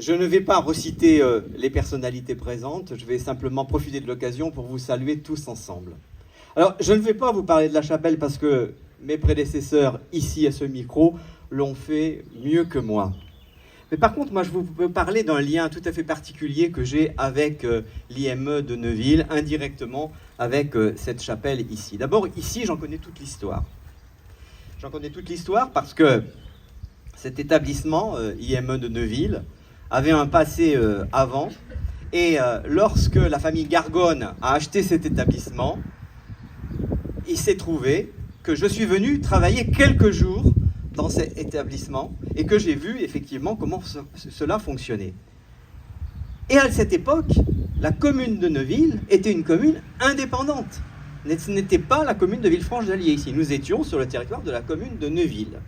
Je ne vais pas reciter les personnalités présentes, je vais simplement profiter de l'occasion pour vous saluer tous ensemble. Alors, je ne vais pas vous parler de la chapelle parce que mes prédécesseurs ici à ce micro l'ont fait mieux que moi. Mais par contre, moi, je veux parler d'un lien tout à fait particulier que j'ai avec l'IME de Neuville, indirectement avec cette chapelle ici. D'abord, ici, j'en connais toute l'histoire. J'en connais toute l'histoire parce que cet établissement, IME de Neuville, avait un passé avant. Et lorsque la famille Gargonne a acheté cet établissement, il s'est trouvé que je suis venu travailler quelques jours dans cet établissement et que j'ai vu effectivement comment cela fonctionnait. Et à cette époque, la commune de Neuville était une commune indépendante. Ce n'était pas la commune de Villefranche-d'Allier ici. Nous étions sur le territoire de la commune de Neuville.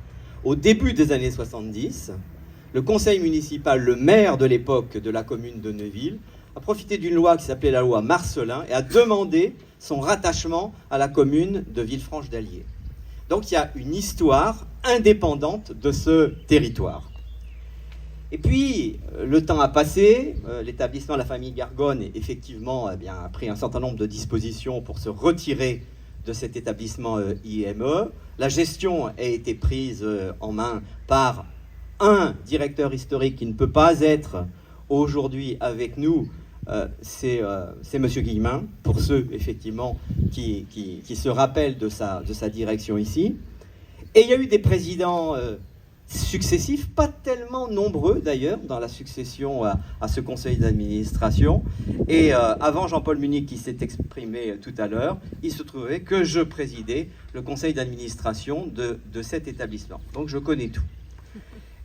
Au début des années 70, le conseil municipal, le maire de l'époque de la commune de Neuville, a profité d'une loi qui s'appelait la loi Marcellin et a demandé son rattachement à la commune de Villefranche-d'Allier. Donc il y a une histoire indépendante de ce territoire. Et puis, le temps a passé, l'établissement de la famille Gargonne, effectivement, a pris un certain nombre de dispositions pour se retirer de cet établissement IME. La gestion a été prise en main par un directeur historique qui ne peut pas être aujourd'hui avec nous, c'est M. Guillemin, pour ceux, effectivement, qui se rappellent de sa direction ici. Et il y a eu des présidents successifs, pas tellement nombreux d'ailleurs, dans la succession à ce conseil d'administration. Et avant Jean-Paul Munich, qui s'est exprimé tout à l'heure, il se trouvait que je présidais le conseil d'administration de cet établissement. Donc je connais tout.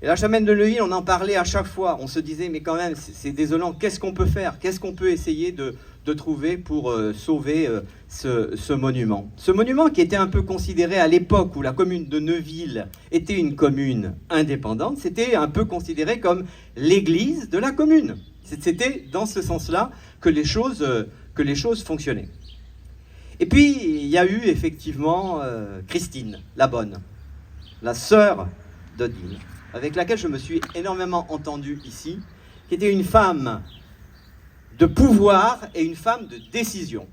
Et la chapelle de Neuville, on en parlait à chaque fois. On se disait, mais quand même, c'est désolant. Qu'est-ce qu'on peut faire? Qu'est-ce qu'on peut essayer de trouver pour sauver ce monument? Ce monument qui était un peu considéré à l'époque où la commune de Neuville était une commune indépendante, c'était un peu considéré comme l'église de la commune. C'était dans ce sens-là que les choses fonctionnaient. Et puis, il y a eu effectivement Christine, la bonne, la sœur d'Odile, avec laquelle je me suis énormément entendu ici, qui était une femme de pouvoir et une femme de décision.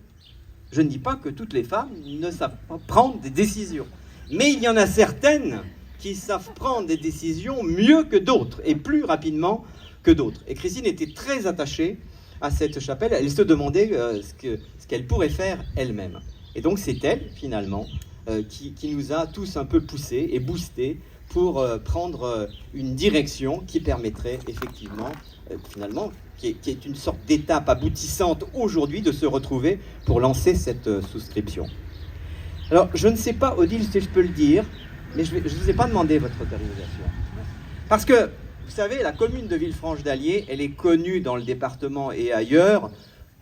Je ne dis pas que toutes les femmes ne savent pas prendre des décisions, mais il y en a certaines qui savent prendre des décisions mieux que d'autres et plus rapidement que d'autres. Et Christine était très attachée à cette chapelle, elle se demandait ce qu'elle pourrait faire elle-même. Et donc c'est elle, finalement, qui nous a tous un peu poussés et boostés pour prendre une direction qui permettrait effectivement, finalement, qui est une sorte d'étape aboutissante aujourd'hui de se retrouver pour lancer cette souscription. Alors, je ne sais pas, Odile, si je peux le dire, mais je ne vous ai pas demandé votre autorisation. Parce que, vous savez, la commune de Villefranche-d'Allier, elle est connue dans le département et ailleurs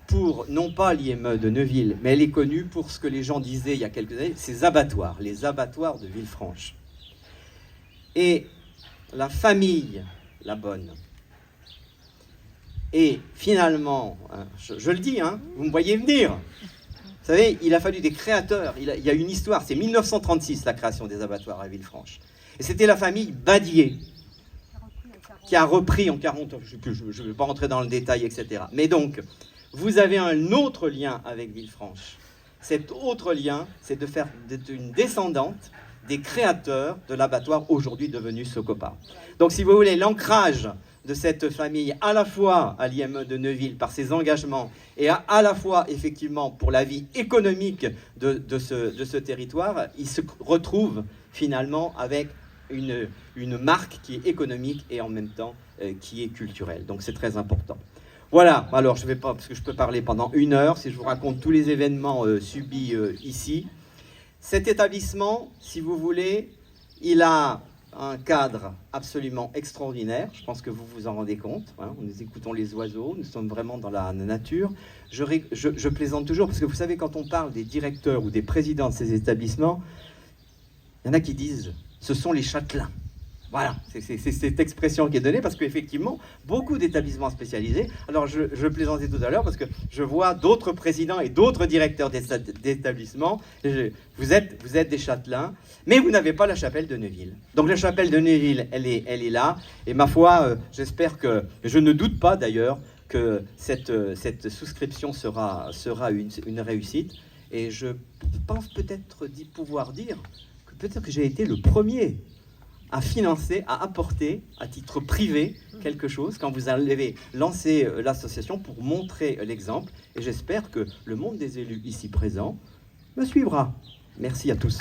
pour, non pas l'IME de Neuville, mais elle est connue pour ce que les gens disaient il y a quelques années, ces abattoirs, les abattoirs de Villefranche. Et la famille, la bonne. Et finalement, je le dis, vous me voyez venir. Vous savez, il a fallu des créateurs. Il y a une histoire. C'est 1936, la création des abattoirs à Villefranche. Et c'était la famille Badier qui a repris en 40 ans. Je ne vais pas rentrer dans le détail, etc. Mais donc, vous avez un autre lien avec Villefranche. Cet autre lien, c'est de faire une descendante des créateurs de l'abattoir aujourd'hui devenu Socopa. Donc, si vous voulez, l'ancrage de cette famille, à la fois à l'IME de Neuville par ses engagements et à la fois, effectivement, pour la vie économique de ce territoire, il se retrouve finalement avec une marque qui est économique et en même temps qui est culturelle. Donc, c'est très important. Voilà, alors je ne vais pas, parce que je peux parler pendant 1 heure, si je vous raconte tous les événements subis ici. Cet établissement, si vous voulez, il a un cadre absolument extraordinaire. Je pense que vous vous en rendez compte. Nous écoutons les oiseaux, nous sommes vraiment dans la nature. Je plaisante toujours, parce que vous savez, quand on parle des directeurs ou des présidents de ces établissements, il y en a qui disent « ce sont les châtelains ». Voilà, c'est cette expression qui est donnée parce qu'effectivement, beaucoup d'établissements spécialisés. Alors, je plaisantais tout à l'heure parce que je vois d'autres présidents et d'autres directeurs d'établissements. Vous êtes des châtelains, mais vous n'avez pas la chapelle de Neuville. Donc, la chapelle de Neuville, elle est là. Et ma foi, j'espère que, je ne doute pas d'ailleurs, que cette souscription sera une réussite. Et je pense peut-être pouvoir dire que peut-être que j'ai été le premier à financer, à apporter à titre privé quelque chose quand vous avez lancé l'association pour montrer l'exemple. Et j'espère que le monde des élus ici présents me suivra. Merci à tous.